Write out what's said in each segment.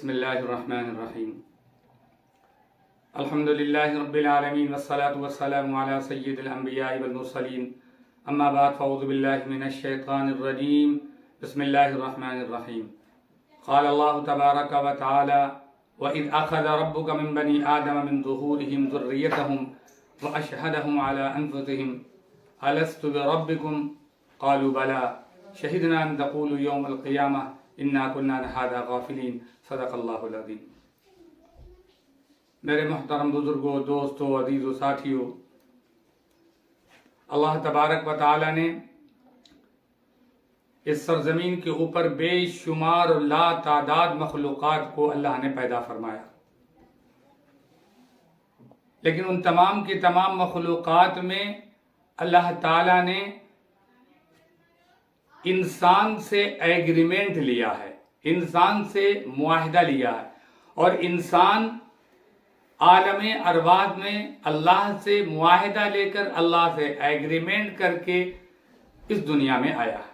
بسم اللہ الرحمن الرحیم الحمد للہ رب العالمین والصلاة والسلام علی سید الانبیاء والمرسلین اما بعد فاعوذ باللہ من الشیطان الرجیم بسم اللہ الرحمن الرحیم قال اللہ تبارک و تعالی وَإِذْ أَخَذَ رَبُّكَ مِنْ بَنِي آدَمَ مِنْ ظُهُورِهِمْ ذُرِّيَّتَهُمْ وَأَشْهَدَهُمْ عَلَىٰ أَنفُسِهِمْ أَلَسْتُ بِرَبِّكُمْ قَالُوا بَلَىٰ شَهِدْنَا أَن تَقُولُوا يَوْمَ الْقِيَامَةِ إِنَّا كُنَّا عَنْ هَٰذَا غَافِلِينَ صدق اللہ العظیم۔ میرے محترم بزرگوں، دوستوں، عزیزوں، ساتھیوں، اللہ تبارک و تعالی نے اس سرزمین کے اوپر بے شمار اور لا تعداد مخلوقات کو اللہ نے پیدا فرمایا، لیکن ان تمام کی تمام مخلوقات میں اللہ تعالی نے انسان سے ایگریمنٹ لیا ہے، انسان سے معاہدہ لیا ہے، اور انسان عالم ارواح میں اللہ سے معاہدہ لے کر، اللہ سے ایگریمنٹ کر کے اس دنیا میں آیا ہے۔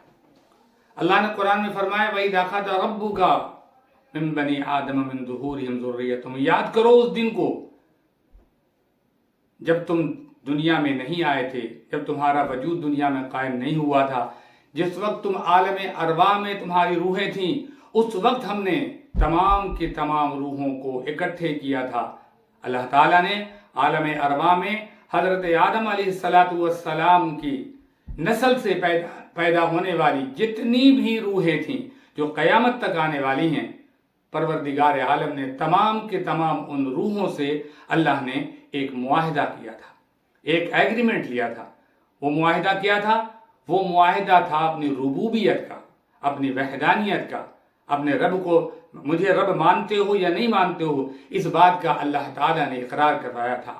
اللہ نے قرآن میں فرمایا وَإِذْ أَخَذَ رَبُّكَ مِنْ بَنِي آدَمَ مِنْ ظُهُورِهِمْ ذُرِّيَّتَهُمْ۔ یاد کرو اس دن کو جب تم دنیا میں نہیں آئے تھے، جب تمہارا وجود دنیا میں قائم نہیں ہوا تھا، جس وقت تم عالم ارواح میں تمہاری روحیں تھیں، اس وقت ہم نے تمام کی تمام روحوں کو اکٹھے کیا تھا۔ اللہ تعالیٰ نے عالم ارواح میں حضرت آدم علیہ السلام کی نسل سے پیدا ہونے والی جتنی بھی روحیں تھیں جو قیامت تک آنے والی ہیں، پروردگار عالم نے تمام کے تمام ان روحوں سے اللہ نے ایک معاہدہ کیا تھا، ایک ایگریمنٹ لیا تھا۔ وہ معاہدہ کیا تھا؟ وہ معاہدہ تھا اپنی ربوبیت کا، اپنی وحدانیت کا، اپنے رب کو مجھے رب مانتے ہو یا نہیں مانتے ہو، اس بات کا اللہ تعالیٰ نے اقرار کروایا تھا۔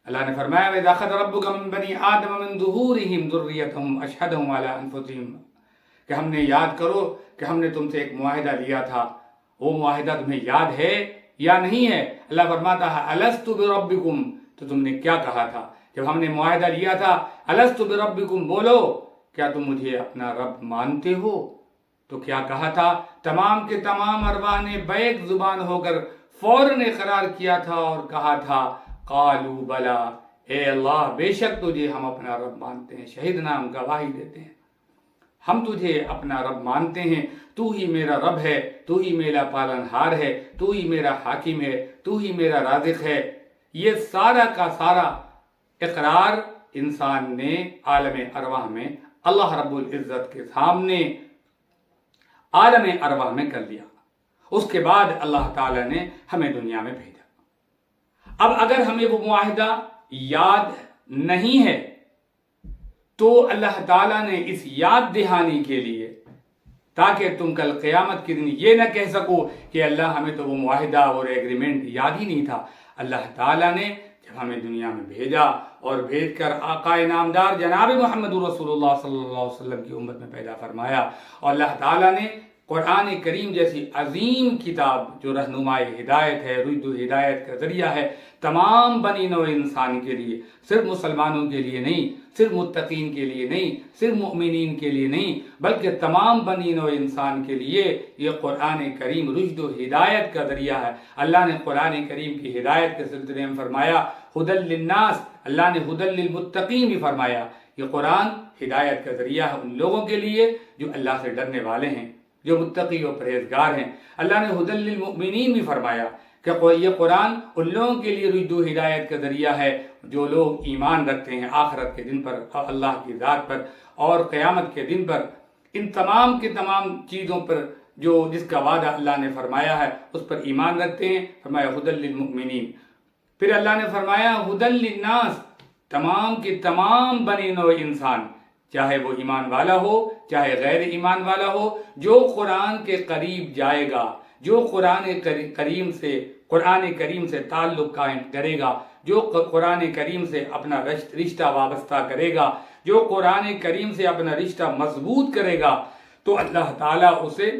اللہ نے فرمایا وَإِذْ أَخَذَ رَبُّكَ مِنْ بَنِي آدَمَ مِنْ ظُهُورِهِمْ ذُرِّيَّتَهُمْ وَأَشْهَدَهُمْ عَلَىٰ أَنفُسِهِمْ کہ ہم نے یاد کرو کہ ہم نے تم سے ایک معاہدہ لیا تھا، وہ معاہدہ تمہیں یاد ہے یا نہیں ہے؟ اللہ فرماتا ہے أَلَسْتُ بِرَبِّكُمْ، تو تم نے کیا کہا تھا جب ہم نے معاہدہ لیا تھا؟ أَلَسْتُ بِرَبِّكُمْ، بولو کیا تم مجھے اپنا رب مانتے ہو؟ تو کیا کہا تھا؟ تمام کے تمام ارواح نے بیک زبان ہو کر فوراً اقرار کیا تھا اور کہا تھا قالوا بلا، اے اللہ بے شک تجھے ہم اپنا رب مانتے ہیں، شہدنا، ہم گواہی دیتے ہیں، ہم تجھے اپنا رب مانتے ہیں، تو ہی میرا رب ہے، تو ہی میرا پالنہار ہے، تو ہی میرا حاکم ہے، تو ہی میرا رازق ہے۔ یہ سارا کا سارا اقرار انسان نے عالم ارواح میں اللہ رب العزت کے سامنے عالم ارواح میں کر لیا۔ اس کے بعد اللہ تعالیٰ نے ہمیں دنیا میں بھیجا۔ اب اگر ہمیں وہ معاہدہ یاد نہیں ہے تو اللہ تعالیٰ نے اس یاد دہانی کے لیے، تاکہ تم کل قیامت کے دن یہ نہ کہہ سکو کہ اللہ ہمیں تو وہ معاہدہ اور ایگریمنٹ یاد ہی نہیں تھا، اللہ تعالیٰ نے جب ہمیں دنیا میں بھیجا اور بھیج کر آقا نامدار جناب محمد رسول اللہ صلی اللہ علیہ وسلم کی امت میں پیدا فرمایا، اور اللہ تعالیٰ نے قرآن کریم جیسی عظیم کتاب جو رہنمائی ہدایت ہے، رشد و ہدایت کا ذریعہ ہے تمام بنی نوع انسان کے لیے، صرف مسلمانوں کے لیے نہیں، صرف متقین کے لیے نہیں، صرف مؤمنین کے لیے نہیں، بلکہ تمام بنی نوع انسان کے لیے یہ قرآن کریم رشد و ہدایت کا ذریعہ ہے۔ اللہ نے قرآن کریم کی ہدایت کے سلسلے میں فرمایا ہدی للناس، اللہ نے ہدی للمتقین بھی فرمایا۔ یہ قرآن ہدایت کا ذریعہ ہے ان لوگوں کے لیے جو اللہ سے ڈرنے والے ہیں، جو متقی و پرہیزگار ہیں۔ اللہ نے ہدی للمؤمنین بھی فرمایا کہ یہ قرآن ان لوگوں کے لیے رشد و ہدایت کا ذریعہ ہے جو لوگ ایمان رکھتے ہیں آخرت کے دن پر، اللہ کی ذات پر اور قیامت کے دن پر، ان تمام کے تمام چیزوں پر جس کا وعدہ اللہ نے فرمایا ہے اس پر ایمان رکھتے ہیں۔ فرمایا ہدی للمؤمنین۔ پھر اللہ نے فرمایا ہدی للناس، تمام کے تمام بنی نوع انسان، چاہے وہ ایمان والا ہو چاہے غیر ایمان والا ہو، جو قرآن کے قریب جائے گا، جو قرآن کریم سے تعلق قائم کرے گا، جو قرآن کریم سے اپنا رشتہ وابستہ کرے گا، جو قرآن کریم سے اپنا رشتہ مضبوط کرے گا، تو اللہ تعالیٰ اسے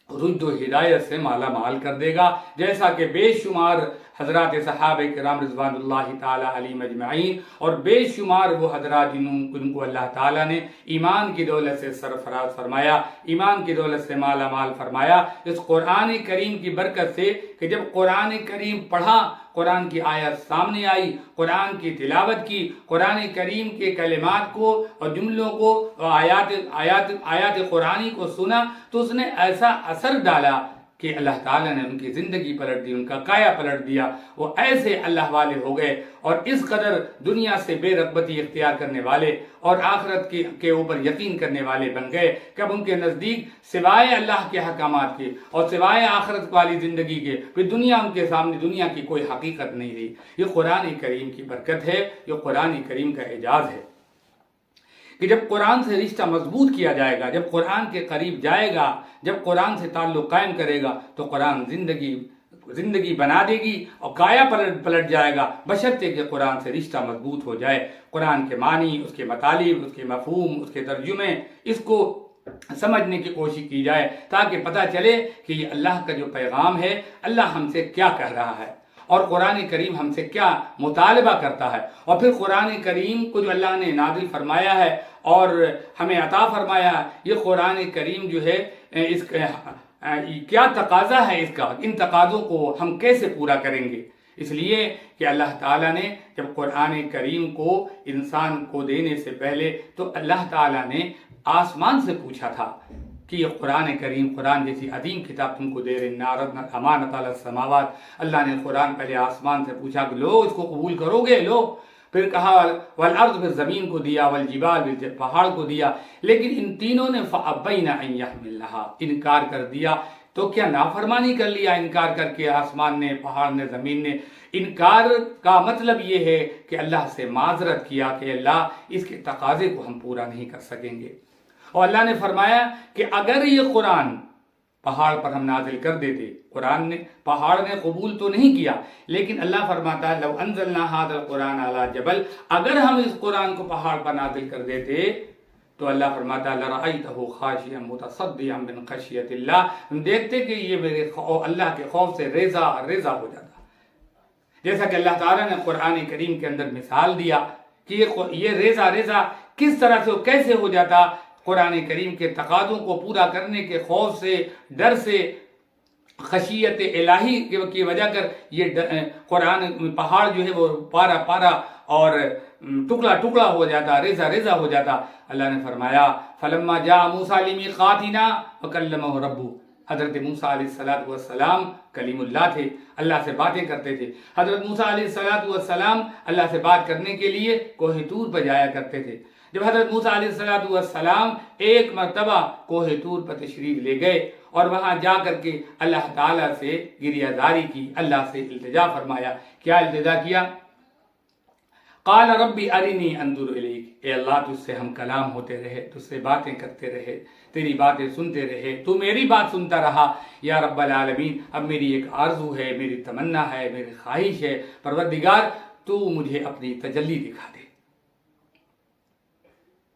رشد و ہدایت سے مالا مال کر دے گا، جیسا کہ بے شمار حضرات صحابہ کرام رضوان اللہ تعالی علیہم اجمعین اور بے شمار وہ حضرات جن کو اللہ تعالیٰ نے ایمان کی دولت سے سرفراز فرمایا، ایمان کی دولت سے مالا مال فرمایا، اس قرآن کریم کی برکت سے کہ جب قرآن کریم پڑھا، قرآن کی آیت سامنے آئی، قرآن کی تلاوت کی، قرآن کریم کے کلمات کو اور جملوں کو آیات قرآنی کو سنا، تو اس نے ایسا اثر ڈالا کہ اللہ تعالیٰ نے ان کی زندگی پلٹ دی، ان کا کایا پلٹ دیا، وہ ایسے اللہ والے ہو گئے اور اس قدر دنیا سے بے رغبتی اختیار کرنے والے اور آخرت کے اوپر یقین کرنے والے بن گئے کہ اب ان کے نزدیک سوائے اللہ کے احکامات کے اور سوائے آخرت والی زندگی کے پھر دنیا ان کے سامنے دنیا کی کوئی حقیقت نہیں رہی۔ یہ قرآن کریم کی برکت ہے، یہ قرآن کریم کا اعجاز ہے کہ جب قرآن سے رشتہ مضبوط کیا جائے گا، جب قرآن کے قریب جائے گا، جب قرآن سے تعلق قائم کرے گا تو قرآن زندگی بنا دے گی اور کایا پلٹ جائے گا، بشرطے کہ قرآن سے رشتہ مضبوط ہو جائے، قرآن کے معنی، اس کے مطالب، اس کے مفہوم، اس کے ترجمے، اس کو سمجھنے کی کوشش کی جائے تاکہ پتہ چلے کہ یہ اللہ کا جو پیغام ہے، اللہ ہم سے کیا کہہ رہا ہے اور قرآن کریم ہم سے کیا مطالبہ کرتا ہے، اور پھر قرآن کریم کو جو اللہ نے نازل فرمایا ہے اور ہمیں عطا فرمایا ہے، یہ قرآن کریم جو ہے اس کیا تقاضا ہے اس کا، ان تقاضوں کو ہم کیسے پورا کریں گے؟ اس لیے کہ اللہ تعالیٰ نے جب قرآن کریم کو انسان کو دینے سے پہلے تو اللہ تعالیٰ نے آسمان سے پوچھا تھا کہ یہ قرآن کریم، قرآن جیسی عظیم کتاب تم کو دے رہے، نارد امانت علی السماوات، اللہ نے قرآن پہلے آسمان سے پوچھا کہ لو اس کو قبول کرو گے، لو، پھر کہا والارض، پھر زمین کو دیا، والجبال، پھر پہاڑ کو دیا، لیکن ان تینوں نے فابین ان یحملنھا، انکار کر دیا۔ تو کیا نافرمانی کر لیا انکار کر کے آسمان نے، پہاڑ نے، زمین نے؟ انکار کا مطلب یہ ہے کہ اللہ سے معذرت کیا کہ اللہ اس کے تقاضے کو ہم پورا نہیں کر سکیں گے۔ اور اللہ نے فرمایا کہ اگر یہ قرآن پہاڑ پر ہم نازل کر دیتے، پہاڑ نے قبول تو نہیں کیا، لیکن اللہ فرماتا ہے لو انزلنا ھذا القرآن علی جبل، اگر ہم اس قرآن کو پہاڑ پر نازل کر دیتے تو اللہ فرماتا ہے لرأیتہ خاشعا متصدعا من خشیۃ اللہ، ہم دیکھتے کہ یہ میرے اللہ کے خوف سے ریزہ ہو جاتا، جیسا کہ اللہ تعالیٰ نے قرآن کریم کے اندر مثال دیا کہ یہ ریزہ کس طرح سے کیسے ہو جاتا، قرآن کریم کے تقاضوں کو پورا کرنے کے خوف سے، ڈر سے، خشیت الہی کی وجہ کر یہ قرآن پہاڑ جو ہے وہ پارا اور ٹکڑا ہو جاتا، ریزہ ہو جاتا۔ اللہ نے فرمایا فلما جاء موسیٰ لمیقاتنا وکلمہ ربہ، حضرت موسیٰ علیہ السلام کلیم اللہ تھے، اللہ سے باتیں کرتے تھے۔ حضرت موسیٰ علیہ السلام اللہ سے بات کرنے کے لیے کوہ طور پر جایا کرتے تھے۔ جب حضرت موسیٰ علیہ السلام ایک مرتبہ کوہ طور پر تشریف لے گئے اور وہاں جا کر کے اللہ تعالیٰ سے گریہ زاری کی، اللہ سے التجا فرمایا، کیا التجا کیا؟ قال ربی ارنی انظر الیک، اے اللہ تجھ سے ہم کلام ہوتے رہے، تجھ سے باتیں کرتے رہے، تیری باتیں سنتے رہے، تو میری بات سنتا رہا، یا رب العالمین اب میری ایک آرزو ہے، میری تمنا ہے، میری خواہش ہے، پروردگار تو مجھے اپنی تجلی دکھا دے۔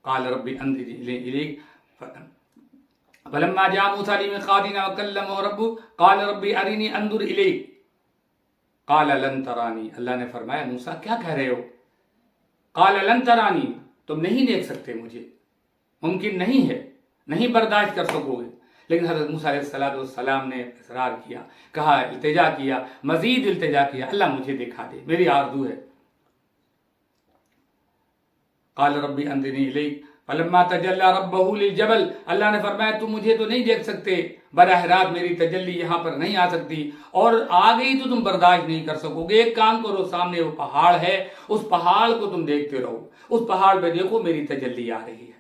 قال ربی انظر الیک فلما جاء موسیٰ لمیقاتنا وکلمہ ربہ قال ربی ارنی انظر الیک قال لن ترانی، اللہ نے فرمایا موسیٰ کیا کہہ رہے ہو؟ قال لن ترانی، تم نہیں دیکھ سکتے مجھے، ممکن نہیں ہے، نہیں برداشت کر سکو گے۔ لیکن حضرت موسیٰ علیہ السلام نے اصرار کیا، کہا، التجا کیا، مزید التجا کیا، اللہ مجھے دکھا دے، میری آرزو ہے۔ قال ربی انظرنی الیک فلما تجلی ربہ للجبل، اللہ نے فرمایا تم مجھے تو نہیں دیکھ سکتے، براہ راست میری تجلی یہاں پر نہیں آ سکتی، اور آ گئی تو تم برداشت نہیں کر سکو گے۔ ایک کام کرو، سامنے وہ پہاڑ ہے، اس پہاڑ کو تم دیکھتے رہو، اس پہاڑ پہ دیکھو میری تجلی آ رہی ہے۔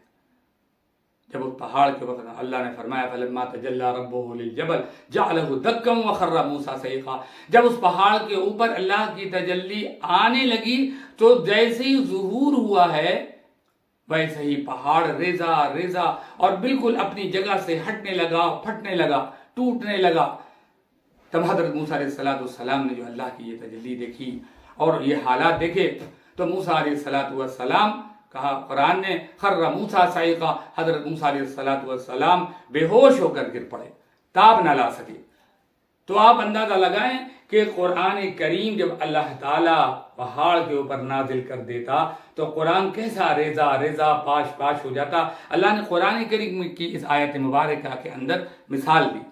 جب اس پہاڑ کے وقت اللہ نے فرمایا فلما تجلی ربہ للجبل جعلہ دکا وخر موسیٰ صعقا، جب اس پہاڑ کے اوپر اللہ کی تجلی آنے لگی تو جیسے ہی ظہور ہوا ہے ویسے ہی پہاڑ ریزہ اور بالکل اپنی جگہ سے ہٹنے لگا، پھٹنے لگا، ٹوٹنے لگا۔ تب حضرت موسیٰ علیہ السلام نے جو اللہ کی یہ تجلی دیکھی اور یہ حالات دیکھے تو موسیٰ علیہ السلام کہا، قرآن نے خر موسیٰ صعقا، حضرت موسیٰ علیہ السلام بے ہوش ہو کر گر پڑے، تاب نہ لا سکے۔ تو آپ اندازہ لگائیں کہ قرآن کریم جب اللہ تعالیٰ پہاڑ کے اوپر نازل کر دیتا تو قرآن کیسا ریزہ ریزہ پاش پاش ہو جاتا۔ اللہ نے قرآن کریم کی اس آیت مبارکہ کے اندر مثال دی۔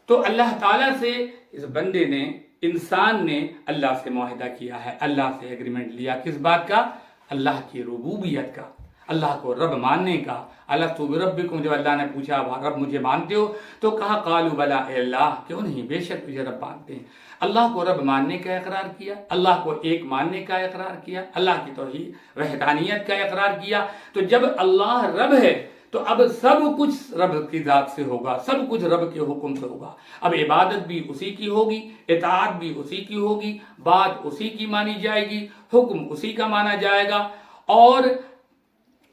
تو اللہ تعالیٰ سے اس بندے نے، انسان نے اللہ سے معاہدہ کیا ہے، اللہ سے ایگریمنٹ لیا، کس بات کا؟ اللہ کی ربوبیت کا، اللہ کو رب ماننے کا۔ الستو بربکم، جب اللہ نے پوچھا رب مجھے مانتے ہو تو کہا قالوا بلا، اے اللہ کیوں نہیں، بے شک تجھے رب مانتے ہیں۔ اللہ کو رب ماننے کا اقرار کیا، اللہ کو ایک ماننے کا اقرار کیا، اللہ کی توحید وحدانیت کا اقرار کیا۔ تو جب اللہ رب ہے تو اب سب کچھ رب کی ذات سے ہوگا، سب کچھ رب کے حکم سے ہوگا۔ اب عبادت بھی اسی کی ہوگی، اطاعت بھی اسی کی ہوگی، بات اسی کی مانی جائے گی، حکم اسی کا مانا جائے گا۔ اور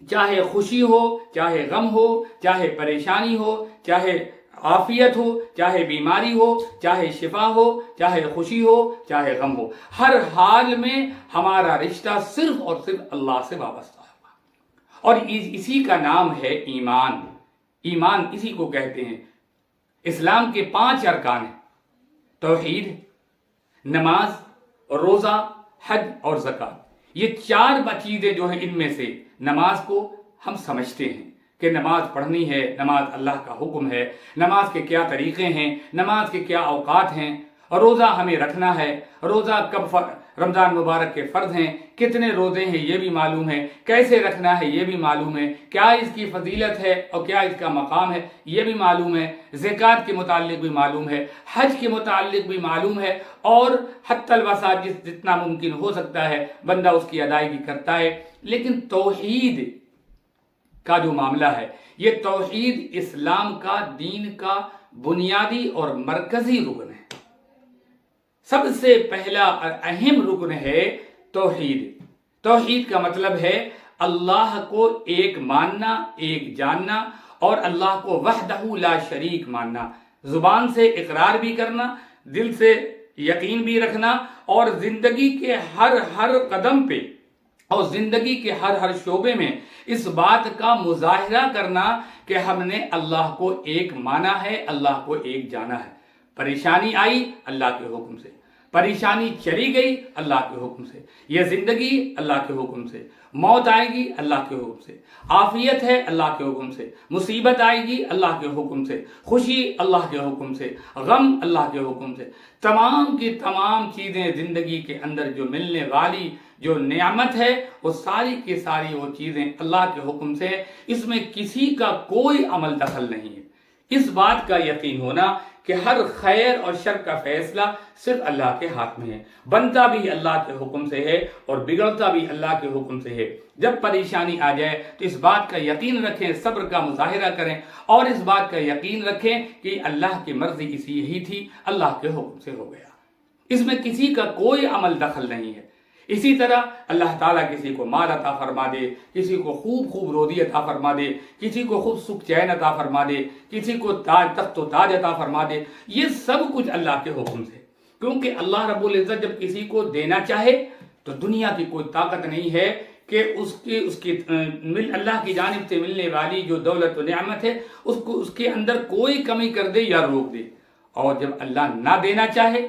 چاہے خوشی ہو، چاہے غم ہو، چاہے پریشانی ہو، چاہے عافیت ہو، چاہے بیماری ہو، چاہے شفا ہو، چاہے خوشی ہو، چاہے غم ہو، ہر حال میں ہمارا رشتہ صرف اور صرف اللہ سے وابستہ ہوگا۔ اور اسی کا نام ہے ایمان۔ ایمان اسی کو کہتے ہیں۔ اسلام کے 5 ارکان ہیں: توحید، نماز، روزہ، حج اور زکوٰۃ۔ یہ 4 چیزیں جو ہیں، ان میں سے نماز کو ہم سمجھتے ہیں کہ نماز پڑھنی ہے، نماز اللہ کا حکم ہے، نماز کے کیا طریقے ہیں، نماز کے کیا اوقات ہیں، روزہ ہمیں رکھنا ہے، روزہ کب رمضان مبارک کے فرض ہیں، کتنے روزے ہیں یہ بھی معلوم ہے، کیسے رکھنا ہے یہ بھی معلوم ہے، کیا اس کی فضیلت ہے اور کیا اس کا مقام ہے یہ بھی معلوم ہے، زکوٰۃ کے متعلق بھی معلوم ہے، حج کے متعلق بھی معلوم ہے، اور حتی الوسع جتنا ممکن ہو سکتا ہے بندہ اس کی ادائیگی کرتا ہے۔ لیکن توحید کا جو معاملہ ہے، یہ توحید اسلام کا، دین کا بنیادی اور مرکزی رکن ہے۔ سب سے پہلا اور اہم رکن ہے توحید۔ توحید کا مطلب ہے اللہ کو ایک ماننا، ایک جاننا، اور اللہ کو وحدہ لا شریک ماننا، زبان سے اقرار بھی کرنا، دل سے یقین بھی رکھنا، اور زندگی کے ہر قدم پہ اور زندگی کے ہر شعبے میں اس بات کا مظاہرہ کرنا کہ ہم نے اللہ کو ایک مانا ہے، اللہ کو ایک جانا ہے۔ پریشانی آئی اللہ کے حکم سے، پریشانی چلی گئی اللہ کے حکم سے، یہ زندگی اللہ کے حکم سے، موت آئے گی اللہ کے حکم سے، عافیت ہے اللہ کے حکم سے، مصیبت آئے گی اللہ کے حکم سے، خوشی اللہ کے حکم سے، غم اللہ کے حکم سے۔ تمام کی تمام چیزیں زندگی کے اندر جو ملنے والی جو نعمت ہے، وہ ساری کی ساری وہ چیزیں اللہ کے حکم سے، اس میں کسی کا کوئی عمل دخل نہیں ہے۔ اس بات کا یقین ہونا کہ ہر خیر اور شر کا فیصلہ صرف اللہ کے ہاتھ میں ہے، بنتا بھی اللہ کے حکم سے ہے اور بگڑتا بھی اللہ کے حکم سے ہے۔ جب پریشانی آ جائے تو اس بات کا یقین رکھیں، صبر کا مظاہرہ کریں، اور اس بات کا یقین رکھیں کہ اللہ کی مرضی اسی یہی تھی، اللہ کے حکم سے ہو گیا، اس میں کسی کا کوئی عمل دخل نہیں ہے۔ اسی طرح اللہ تعالیٰ کسی کو مال عطا فرما دے، کسی کو خوب روزی عطا فرما دے، کسی کو خوب سکھ چین عطا فرما دے، کسی کو تخت و تاج عطا فرما دے، یہ سب کچھ اللہ کے حکم سے۔ کیونکہ اللہ رب العزت جب کسی کو دینا چاہے تو دنیا کی کوئی طاقت نہیں ہے کہ اس کی اللہ کی جانب سے ملنے والی جو دولت و نعمت ہے اس کے اندر کوئی کمی کر دے یا روک دے۔ اور جب اللہ نہ دینا چاہے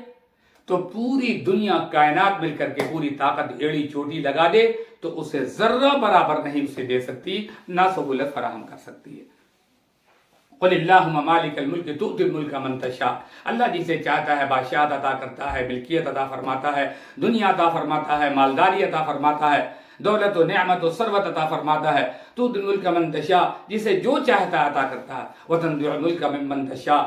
تو پوری دنیا کائنات مل کر کے پوری طاقت ایڑی چوٹی لگا دے تو اسے ذرہ برابر نہیں اسے دے سکتی، نہ سہولت فراہم کر سکتی ہے۔ قل اللہم مالک الملک تؤتی الملک من تشاء، اللہ جسے چاہتا ہے بادشاہت عطا کرتا ہے، ملکیت عطا فرماتا ہے، دنیا عطا فرماتا ہے، مالداری عطا فرماتا ہے، دولت و نعمت و ثروت عطا فرماتا ہے۔ تؤتی الملک من تشاء، جسے جو چاہتا ہے عطا کرتا ہے۔ وتنزع الملک ممن تشاء،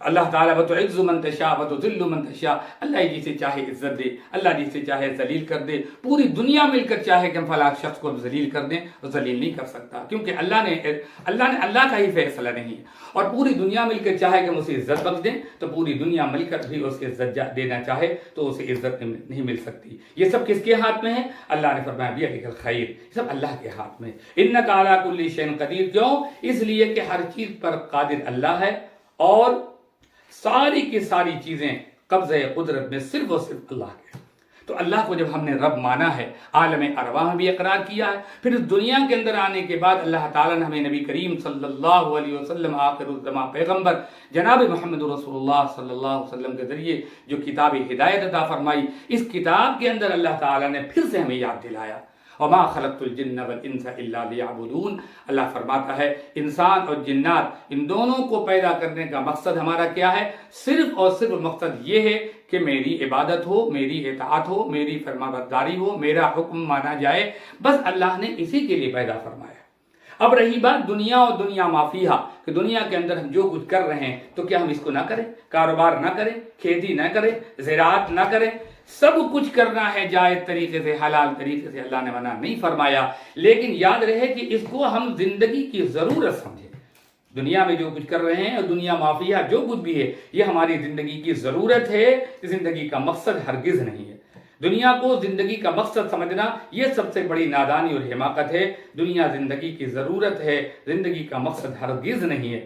اللہ تعالیٰ وتعز من تشاء وتذل من تشاء، اللہ جسے چاہے عزت دے، اللہ جسے چاہے ذلیل کر دے۔ پوری دنیا مل کر چاہے کہ ہم فلاں شخص کو ذلیل کر دیں، وہ ذلیل نہیں کر سکتا، کیونکہ اللہ کا ہی فیصلہ نہیں ہے۔ اور پوری دنیا مل کر چاہے کہ ہم اسے عزت بخش دیں تو پوری دنیا مل کر بھی اسے عزت دینا چاہے تو اسے عزت نہیں مل سکتی۔ یہ سب کس کے ہاتھ میں ہے؟ اللہ نے فرمایا بیدک الخیر، یہ سب اللہ کے ہاتھ میں ہے۔ انک علی کل شیء قدیر، کیوں؟ اس لیے کہ ہر چیز پر قادر اللہ ہے، اور ساری کی ساری چیزیں قبضہ قدرت میں صرف اور صرف اللہ کے۔ تو اللہ کو جب ہم نے رب مانا ہے، عالم ارواح میں بھی اقرار کیا ہے، پھر اس دنیا کے اندر آنے کے بعد اللہ تعالیٰ نے ہمیں نبی کریم صلی اللہ علیہ وسلم آخر الزماں پیغمبر جناب محمد رسول اللہ صلی اللہ علیہ وسلم کے ذریعے جو کتاب ہدایت عطا فرمائی، اس کتاب کے اندر اللہ تعالیٰ نے پھر سے ہمیں یاد دلایا، وما خلقت الجن والانس الا لیعبدون۔ اللہ فرماتا ہے انسان اور جنات ان دونوں کو پیدا کرنے کا مقصد ہمارا کیا ہے؟ صرف اور صرف مقصد یہ ہے کہ میری عبادت ہو، میری اطاعت ہو، میری فرمانبرداری ہو، میرا حکم مانا جائے، بس اللہ نے اسی کے لیے پیدا فرمایا۔ اب رہی بات دنیا اور دنیا مافیہا، کہ دنیا کے اندر ہم جو کچھ کر رہے ہیں تو کیا ہم اس کو نہ کریں؟ کاروبار نہ کریں، کھیتی نہ کریں، زراعت نہ کریں؟ سب کچھ کرنا ہے جائز طریقے سے، حلال طریقے سے، اللہ نے منع نہیں فرمایا، لیکن یاد رہے کہ اس کو ہم زندگی کی ضرورت سمجھیں۔ دنیا میں جو کچھ کر رہے ہیں اور دنیا مافیہ جو کچھ بھی ہے، یہ ہماری زندگی کی ضرورت ہے، زندگی کا مقصد ہرگز نہیں ہے۔ دنیا کو زندگی کا مقصد سمجھنا یہ سب سے بڑی نادانی اور حماقت ہے۔ دنیا زندگی کی ضرورت ہے، زندگی کا مقصد ہرگز نہیں ہے۔